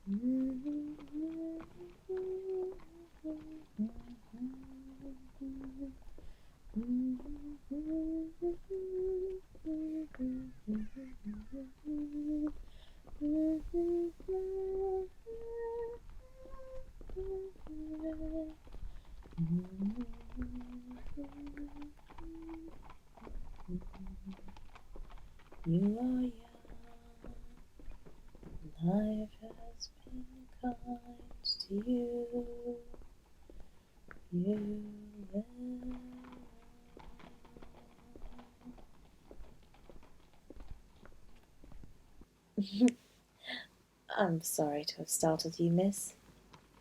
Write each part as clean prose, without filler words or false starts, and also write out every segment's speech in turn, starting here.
You are young, life has been kind to you. You will. I'm sorry to have startled you, miss.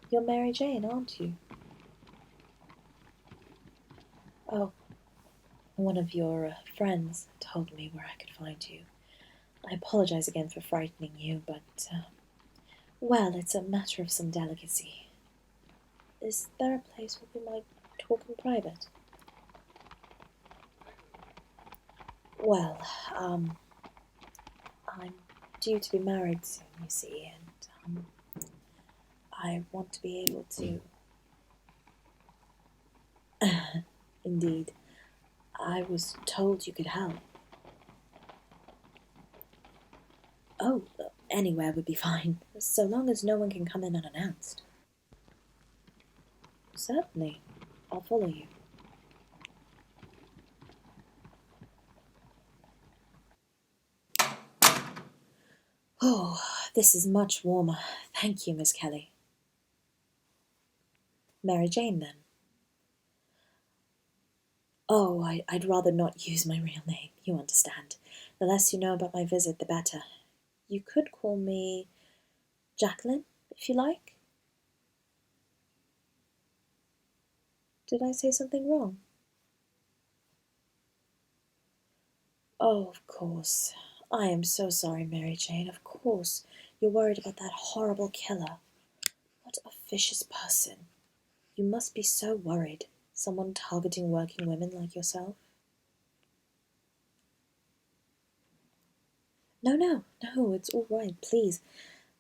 You're Mary Jane, aren't you? Oh, one of your friends told me where I could find you. I apologize again for frightening you, but, well, it's a matter of some delicacy. Is there a place where we might talk in private? Well, I'm due to be married soon, you see, and, I want to be able to... Indeed. I was told you could help. Oh, anywhere would be fine, so long as no one can come in unannounced. Certainly. I'll follow you. Oh, this is much warmer. Thank you, Miss Kelly. Mary Jane, then. Oh, I'd rather not use my real name, you understand. The less you know about my visit, the better. You could call me Jacqueline, if you like. Did I say something wrong? Oh, of course. I am so sorry, Mary Jane. Of course. You're worried about that horrible killer. What a vicious person. You must be so worried. Someone targeting working women like yourself. No, it's all right. Please,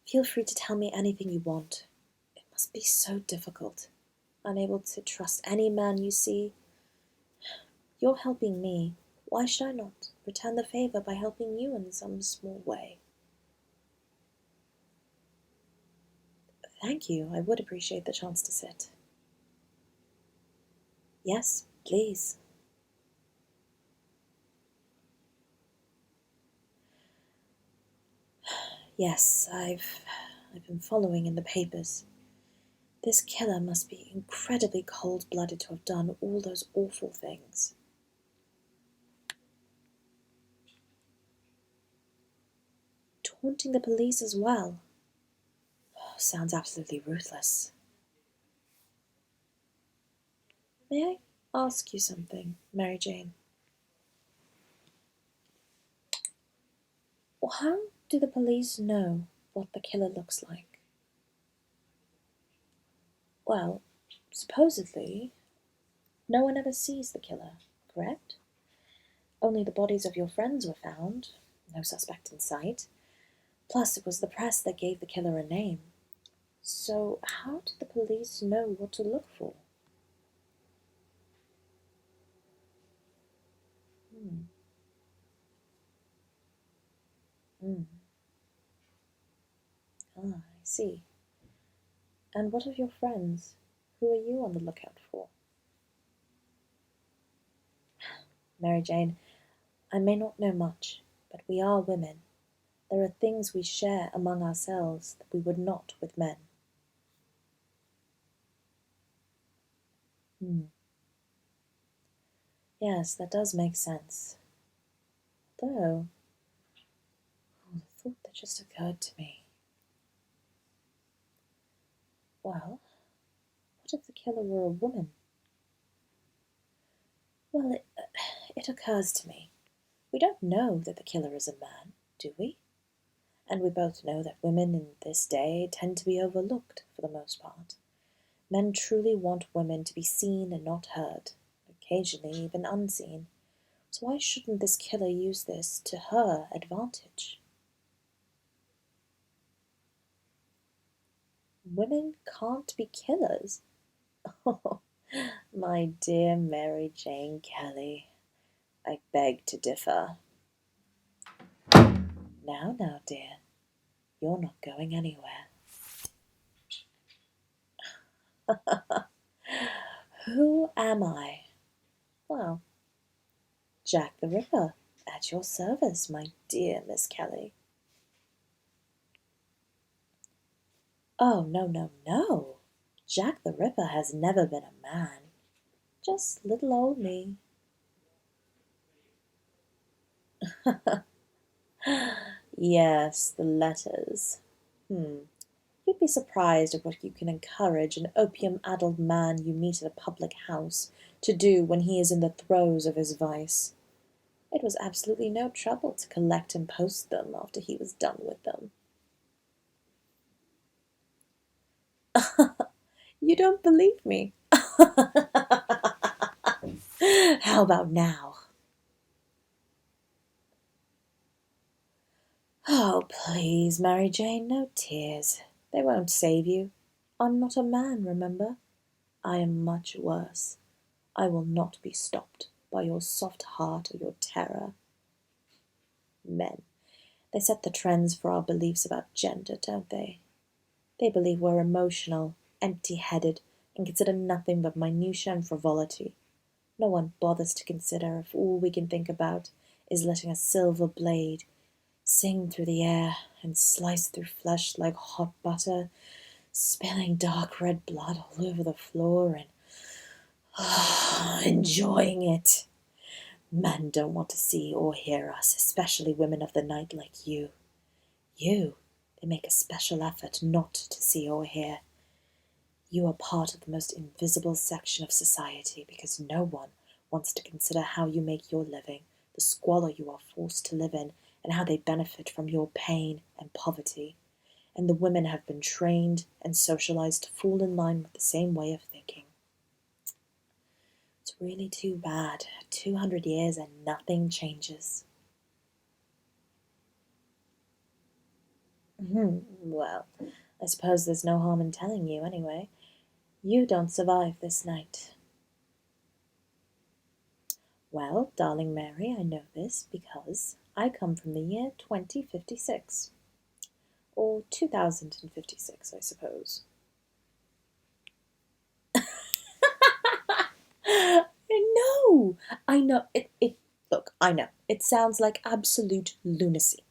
feel free to tell me anything you want. It must be so difficult. Unable to trust any man you see. You're helping me. Why should I not return the favor by helping you in some small way? Thank you. I would appreciate the chance to sit. Yes, please. Yes, I've been following in the papers. This killer must be incredibly cold-blooded to have done all those awful things. Taunting the police as well. Oh, sounds absolutely ruthless. May I ask you something, Mary Jane? How do the police know what the killer looks like? Well, supposedly, no one ever sees the killer, correct? Only the bodies of your friends were found, no suspect in sight. Plus, it was the press that gave the killer a name. So, how did the police know what to look for? Hmm. Hmm. Ah, I see. And what of your friends? Who are you on the lookout for? Mary Jane, I may not know much, but we are women. There are things we share among ourselves that we would not with men. Hmm. Yes, that does make sense. Though, the thought that just occurred to me. Well, what if the killer were a woman? Well, it occurs to me. We don't know that the killer is a man, do we? And we both know that women in this day tend to be overlooked for the most part. Men truly want women to be seen and not heard, occasionally even unseen. So why shouldn't this killer use this to her advantage? Women can't be killers. Oh, my dear Mary Jane Kelly, I beg to differ. Now, dear, you're not going anywhere. Who am I? Well, Jack the Ripper, at your service, my dear Miss Kelly. Oh, no, no, no. Jack the Ripper has never been a man. Just little old me. Yes, the letters. You'd be surprised at what you can encourage an opium-addled man you meet at a public house to do when he is in the throes of his vice. It was absolutely no trouble to collect and post them after he was done with them. You don't believe me? How about now? Oh, please, Mary Jane, no tears. They won't save you. I'm not a man, remember? I am much worse. I will not be stopped by your soft heart or your terror. Men. They set the trends for our beliefs about gender, don't they? They believe we're emotional, empty-headed, and consider nothing but minutiae and frivolity. No one bothers to consider if all we can think about is letting a silver blade sing through the air and slice through flesh like hot butter, spilling dark red blood all over the floor and enjoying it. Men don't want to see or hear us, especially women of the night like you. You, they make a special effort not to see or hear. You are part of the most invisible section of society because no one wants to consider how you make your living, the squalor you are forced to live in, and how they benefit from your pain and poverty. And the women have been trained and socialized to fall in line with the same way of thinking. It's really too bad. 200 years and nothing changes. Well, I suppose there's no harm in telling you anyway. You don't survive this night. Well, darling Mary, I know this because I come from the year 2056. Or 2056, I suppose. I know, look, I know, it sounds like absolute lunacy.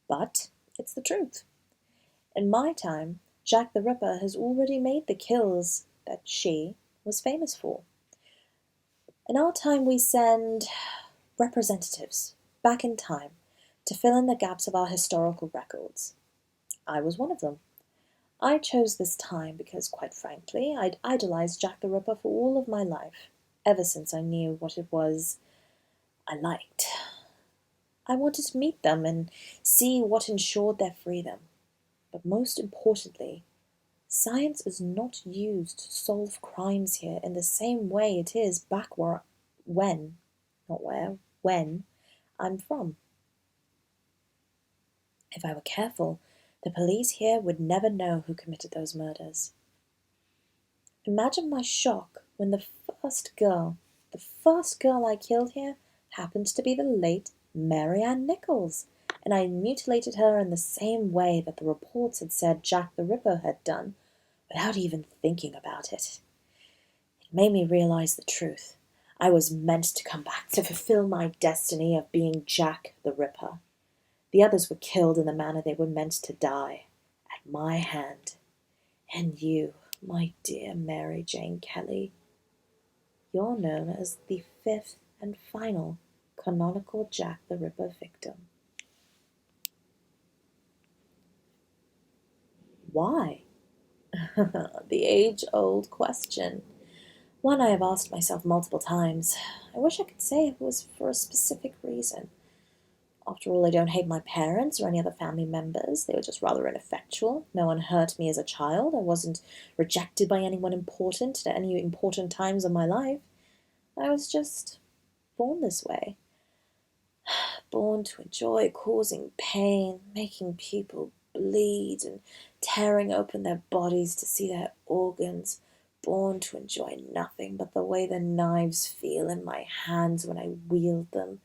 But it's the truth. In my time, Jack the Ripper has already made the kills that she was famous for. In our time, we send representatives back in time to fill in the gaps of our historical records. I was one of them. I chose this time because, quite frankly, I'd idolized Jack the Ripper for all of my life, ever since I knew what it was I liked. I wanted to meet them and see what ensured their freedom. But most importantly, science is not used to solve crimes here in the same way it is back when I'm from. If I were careful, the police here would never know who committed those murders. Imagine my shock when the first girl I killed here happened to be the late Mary Ann Nichols, and I mutilated her in the same way that the reports had said Jack the Ripper had done, without even thinking about it. It made me realize the truth. I was meant to come back to fulfill my destiny of being Jack the Ripper. The others were killed in the manner they were meant to die, at my hand. And you, my dear Mary Jane Kelly, you're known as the fifth and final canonical Jack the Ripper victim. Why? The age-old question. One I have asked myself multiple times. I wish I could say it was for a specific reason. After all, I don't hate my parents or any other family members. They were just rather ineffectual. No one hurt me as a child. I wasn't rejected by anyone important at any important times of my life. I was just born this way. Born to enjoy causing pain, making people bleed and tearing open their bodies to see their organs, born to enjoy nothing but the way the knives feel in my hands when I wield them.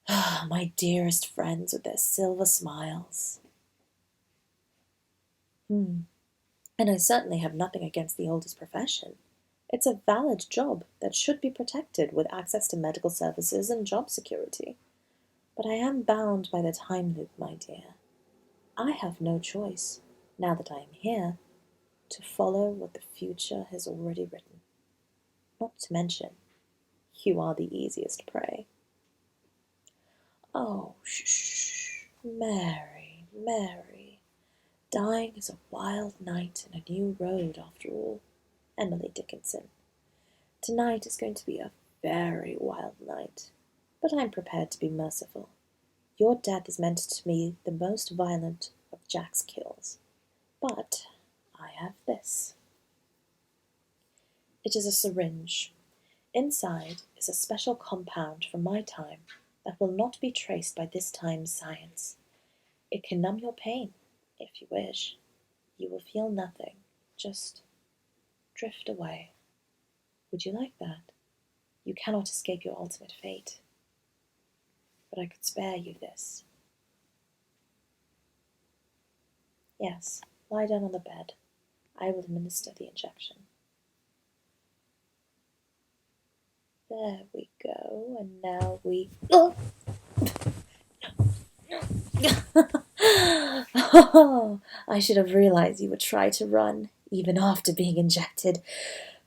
Ah, my dearest friends with their silver smiles. And I certainly have nothing against the oldest profession. It's a valid job that should be protected with access to medical services and job security. But I am bound by the time loop, my dear. I have no choice, now that I am here, to follow what the future has already written. Not to mention, you are the easiest prey. Oh, shh, Mary, Mary. Dying is a wild night and a new road, after all. Emily Dickinson. Tonight is going to be a very wild night, but I'm prepared to be merciful. Your death is meant to be the most violent of Jack's kills, but I have this. It is a syringe. Inside is a special compound from my time that will not be traced by this time's science. It can numb your pain, if you wish. You will feel nothing, just drift away. Would you like that? You cannot escape your ultimate fate. But I could spare you this. Yes, lie down on the bed. I will administer the injection. There we go, and now we... Oh! Oh, I should have realized you would try to run, even after being injected.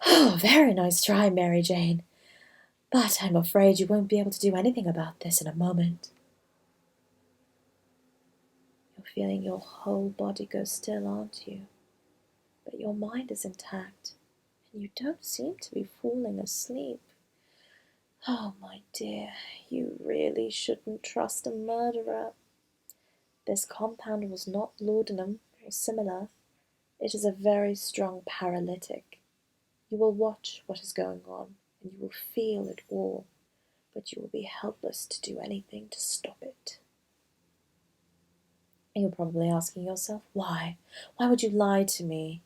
Oh, very nice try, Mary Jane. But I'm afraid you won't be able to do anything about this in a moment. You're feeling your whole body go still, aren't you? But your mind is intact, and you don't seem to be falling asleep. Oh, my dear, you really shouldn't trust a murderer. This compound was not laudanum or similar. It is a very strong paralytic. You will watch what is going on, and you will feel it all, but you will be helpless to do anything to stop it. And you're probably asking yourself, why? Why would you lie to me,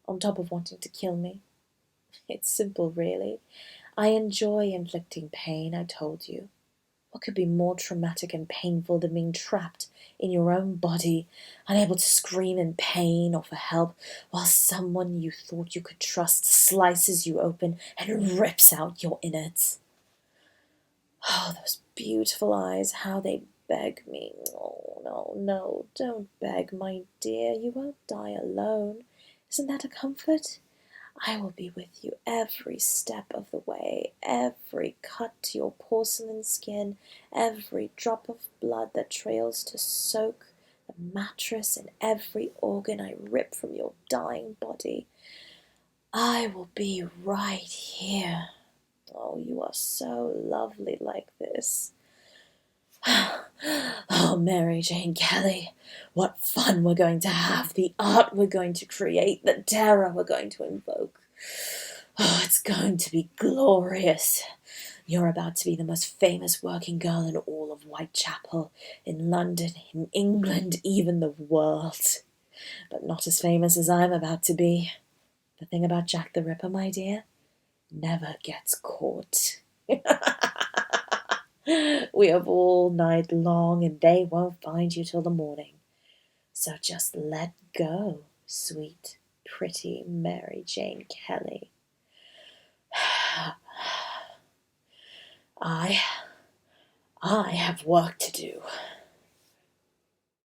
on top of wanting to kill me? It's simple, really. I enjoy inflicting pain, I told you. What could be more traumatic and painful than being trapped in your own body, unable to scream in pain or for help, while someone you thought you could trust slices you open and rips out your innards? Oh, those beautiful eyes, how they beg me. Oh, no, no, don't beg, my dear. You won't die alone. Isn't that a comfort? I will be with you every step of the way, every cut to your porcelain skin, every drop of blood that trails to soak the mattress, and every organ I rip from your dying body. I will be right here. Oh, you are so lovely like this. Oh, Mary Jane Kelly, what fun we're going to have, the art we're going to create, the terror we're going to invoke. Oh, it's going to be glorious. You're about to be the most famous working girl in all of Whitechapel, in London, in England, even the world. But not as famous as I'm about to be. The thing about Jack the Ripper, my dear, never gets caught. We have all night long, and they won't find you till the morning. So just let go, sweet, pretty Mary Jane Kelly. I have work to do.